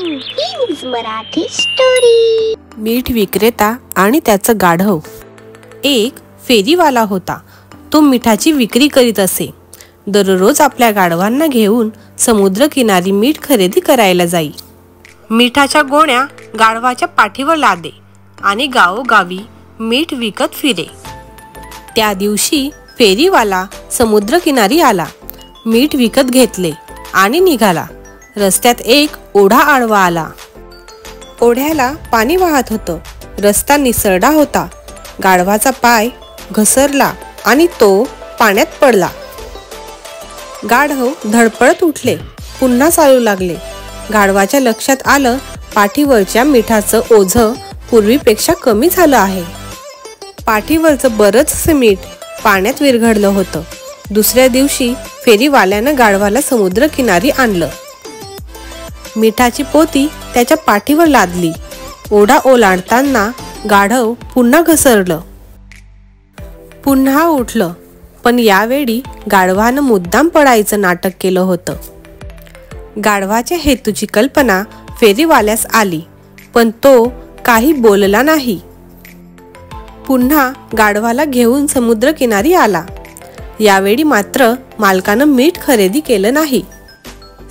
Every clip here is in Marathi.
Kings Marathi story. मीठ विक्रेता आणि त्याचं गाढव। एक फेरीवाला होता। तो मिठाची विक्री करीत असे। दररोज आपल्या गाढवांना घेऊन समुद्रकिनारी मीठ खरेदी करायला जाई। मिठाच्या गोण्या गाढवाच्या पाठीवर लादे आणि गावोगावी मीठ विकत फिरे। त्या दिवशी फेरीवाला समुद्रकिनारी आला, मीठ विकत घेतले आणि निघाला। रस्त्यात एक ओढा आडवा आला। ओढ्याला पाणी वाहत होतं। रस्ता निसरडा होता। गाढवाचा पाय घसरला आणि तो पाण्यात पडला। गाढव धडपडत उठले, पुन्हा चालू लागले। गाढवाच्या लक्षात आलं, पाठीवरच्या मिठाचं ओझं पूर्वीपेक्षा कमी झालं आहे। पाठीवरचं बरंचसे मीठ पाण्यात विरघळलं होतं। दुसऱ्या दिवशी फेरीवाल्यानं गाढवाला समुद्रकिनारी आणलं। मिठाची पोती त्याच्या पाठीवर लादली। ओढा ओलांडताना गाढव पुन्हा घसरलं, पुन्हा उठलं, पण यावेळी गाढवानं मुद्दाम पडायचं नाटक केलं होतं। गाढवाच्या हेतूची कल्पना फेरीवाल्यास आली, पण तो काही बोलला नाही। पुन्हा गाढवाला घेऊन समुद्रकिनारी आला। यावेळी मात्र मालकानं मीठ खरेदी केलं नाही।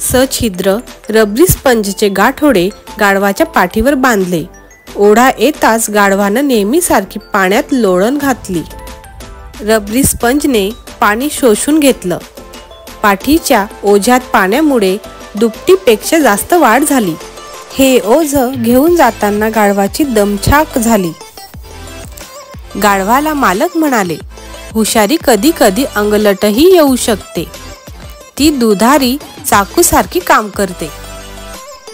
सछिद्र रबरी स्पंजचे गाठोडे गाढवाच्या पाठीवर बांधले। ओढा येताच गाढवानं नेहमीसारखी पाण्यात लोळण घातली। रबरी स्पंजने पाणी शोषून घेतलं। पाठीच्या ओझ्यात पाण्यामुळे दुपटीपेक्षा जास्त वाढ झाली। हे ओझं घेऊन जाताना गाढवाची दमछाक झाली। गाढवाला मालक म्हणाले, हुशारी कधी कधी अंगलटही येऊ शकते। ती दुधारी चाकूसारखी काम करते।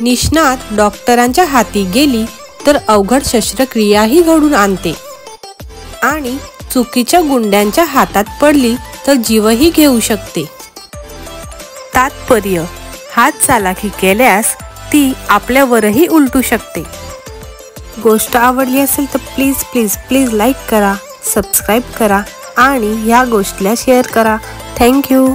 निष्णात डॉक्टरांच्या हाती गेली तर अवघड शस्त्रक्रियाही घडून आणते आणि चुकीच्या गुंड्यांच्या हातात पडली तर जीवही घेऊ शकते। तात्पर्य, हात चालाकी केल्यास ती आपल्यावरही उलटू शकते। गोष्ट आवडली असेल तर प्लीज प्लीज प्लीज लाईक करा, सबस्क्राईब करा आणि ह्या गोष्टीला शेअर करा। थँक्यू।